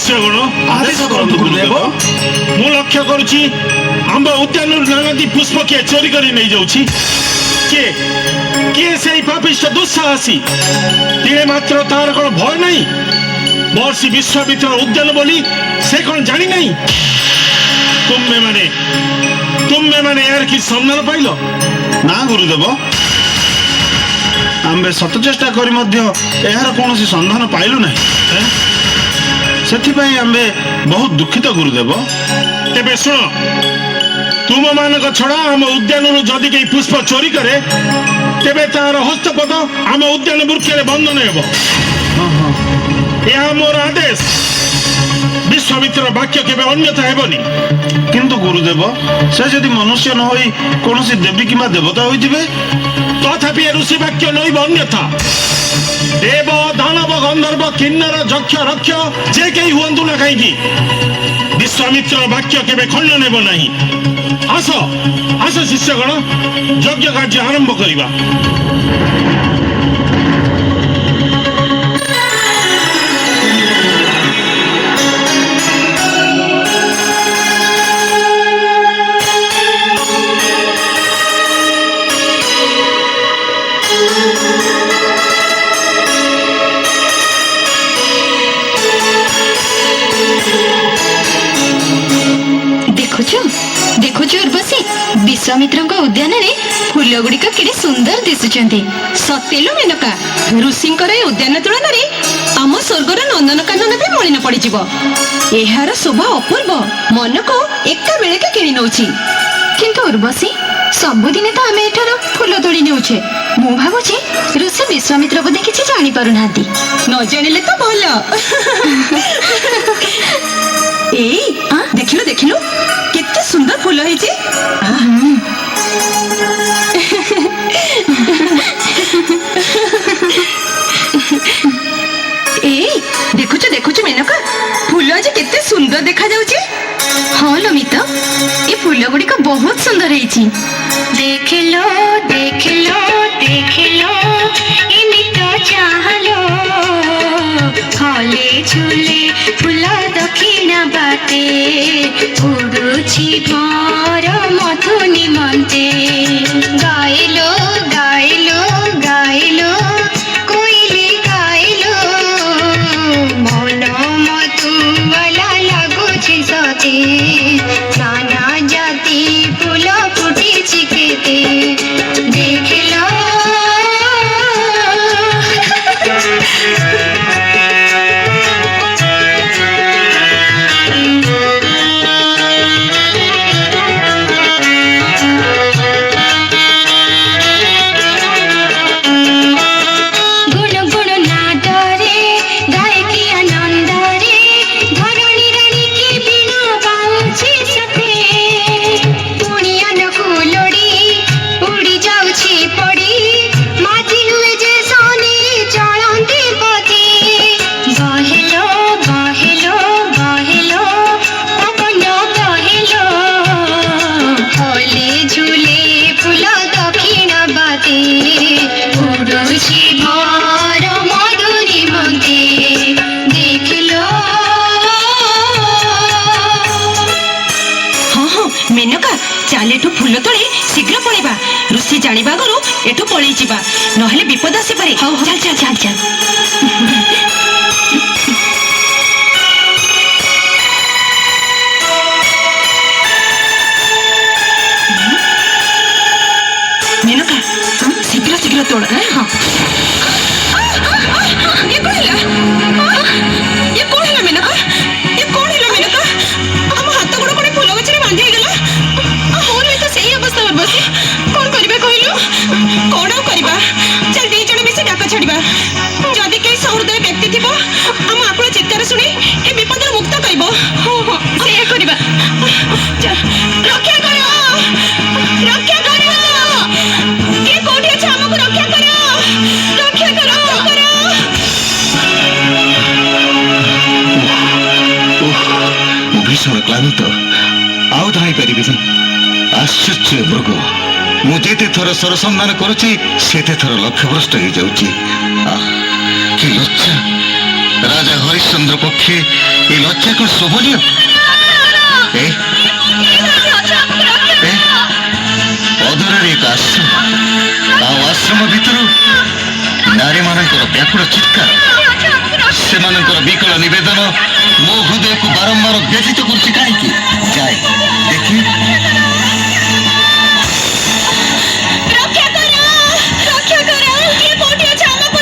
ଶିଷ୍ୟଗଣ ଆଦେଶ କରନ୍ତୁ ଗୁରୁଦେବ। ମୁଁ ଲକ୍ଷ୍ୟ କରୁଛି ଆମ୍ବ ଉଦ୍ୟାନରୁ ନାନାଦି ପୁଷ୍ପ କିଏ ଚୋରି କରି ନେଇଯାଉଛି। କିଏ କିଏ ସେଇ ପାପିଷ୍ଟ ଦୁଃସାହସୀ? କିଏ ମାତ୍ର ତାର କ'ଣ ଭୟ ନାହିଁ? ବର୍ଷି ବିଶ୍ୱାମିତ୍ର ଉଦ୍ୟାନ ବୋଲି ସେ କ'ଣ ଜାଣିନାହିଁ? ତୁମେମାନେ ଏହାର କି ସମ୍ମାନ ପାଇଲ? ନା ଗୁରୁଦେବ, ଆମ୍ଭେ ଶତ ଚେଷ୍ଟା କରି ମଧ୍ୟ ଏହାର କୌଣସି ସନ୍ଧାନ ପାଇଲୁ ନାହିଁ। ସେଥିପାଇଁ ଆମ୍ଭେ ବହୁତ ଦୁଃଖିତ ଗୁରୁଦେବ। ତେବେ ଶୁଣ, ତୁମମାନଙ୍କ ଛଡ଼ା ଆମ ଉଦ୍ୟାନରୁ ଯଦି କେହି ପୁଷ୍ପ ଚୋରି କରେ ତେବେ ତାହାର ହସ୍ତପଦ ଆମ ଉଦ୍ୟାନ ବୃକ୍ଷରେ ବନ୍ଧନ ହେବ। ଏହା ମୋର ଆଦେଶ। ବିଶ୍ୱାମିତ୍ର ବାକ୍ୟ କେବେ ଅନ୍ୟଥା ହେବନି। କିନ୍ତୁ ଗୁରୁଦେବ, ସେ ଯଦି ମନୁଷ୍ୟ ନ ହୋଇ କୌଣସି ଦେବୀ କିମ୍ବା ଦେବତା ହୋଇଥିବେ? ତଥାପି ଏ ଋଷି ବାକ୍ୟ ନଇବ ଅନ୍ୟଥା। ଦେବ, ଦାନବ, ଗନ୍ଧର୍ବ, କିନ୍ନର, ଯକ୍ଷ, ରକ୍ଷ ଯେ କେହି ହୁଅନ୍ତୁ ନା କାହିଁକି, ବିଶ୍ୱାମିତ୍ର ବାକ୍ୟ କେବେ ଖଣ୍ଡ ନେବ ନାହିଁ। ଆସ ଆସ ଶିଷ୍ୟଗଣ, ଯଜ୍ଞ କାର୍ଯ୍ୟ ଆରମ୍ଭ କରିବା। ଦେଖୁଛୁ ଉର୍ବଶୀ, ବିଶ୍ୱାମିତ୍ରଙ୍କ ଉଦ୍ୟାନରେ ଫୁଲ ଗୁଡିକ କେଡେ ସୁନ୍ଦର ଦିଶୁଛନ୍ତି। ସତେଲୋ ମେନକା, ଋଷିଙ୍କର ଏ ଉଦ୍ୟାନ ତୁଳନାରେ ଆମ ସ୍ୱର୍ଗର ନନ୍ଦନକାନନ ବି ମଳିନ ପଡିଯିବ। ଏହାର ଶୋଭା ଅପୂର୍ବ, ମନକୁ ଏକା ବେଳେକେ କିଣି ନଉଛି। କିନ୍ତୁ ଉର୍ବଶୀ, ସବୁଦିନେ ତ ଆମେ ଏଠାରୁ ଫୁଲ ତୋଳି ନେଉଛେ। ମୁଁ ଭାବୁଛି ଋଷି ବିଶ୍ୱାମିତ୍ର ବୋଧେ କିଛି ଜାଣିପାରୁନାହାନ୍ତି। ନ ଜାଣିଲେ ତ ଭଲ। ଏଇ ଦେଖିଲୁ କେତେ ସୁନ୍ଦର ଫୁଲ ହେଇଛି। ଏଇ ଦେଖୁଛୁ ମେନକା, ଫୁଲ ଆଜି କେତେ ସୁନ୍ଦର ଦେଖାଯାଉଛି। ହଁ ଲୋମିତ, ଏ ଫୁଲ ଗୁଡିକ ବହୁତ ସୁନ୍ଦର ହେଇଛି। देखलो देखलो देखलो एमित चाहलो हले झुले फुल दक्षिण बाटे उड़ुछि भर मधु निमंते गाइलो गाइलो गाइलो कोइली गाइलो मन मधु वाला लागुछि सते नाना जाति फुल फुटिछि केते देखलो। मेनका, चाल एठू फुल तोड़ी शीघ्र पळेबा। ऋषि जानिबा आगरू एठू पळेई जिबा, नहेले विपद आसी पारे। चल चल चल चल। मेनका, शीघ्र शीघ्र तोड़। हाँ ये कौन है मेनका? ये कौन है मेनका? हम हाथ गोड़ कोड़े फुल गछरे बांधी गला। मोर भी तो सही अवस्था बसी। कौन करिबा कहिलु? कोन करिबा? चल दी जण मिसे डाका छाड़ीबा। जदी के सहृदय व्यक्ति थिबो हम आपन चित्कार सुनी ए विपद मुक्त करबो। हो हो सेया करिबा। चल रक्षा करो, रक्षा करो। के कोठी अछि हमको रक्षा करो, रक्षा करो। भीषण क्लांत आउ धाई पारिबि। आश्चर्य मृग, मु जेते थर सरसंधान करुछि सेते थर लक्ष्यभ्रष्ट हो जाउछि। कि लज्जा ରାଜା ହରିଶ୍ଚନ୍ଦ୍ର ପକ୍ଷେ ଏ ଲଜ୍ଜା କଣ ଶୋଭନୀୟ? ଏ ଏ ଅଧରରେ ଏକ ଆଶ୍ରମ, ଆଉ ଆଶ୍ରମ ଭିତରୁ ନାରୀମାନଙ୍କର ବ୍ୟାକୁଳ ଚିତ୍କାର, ସେମାନଙ୍କର ବିକଳ ନିବେଦନ ମୋ ହୃଦୟକୁ ବାରମ୍ବାର ବ୍ୟଥିତ କରୁଛି। କାହିଁକି? ଯାଏ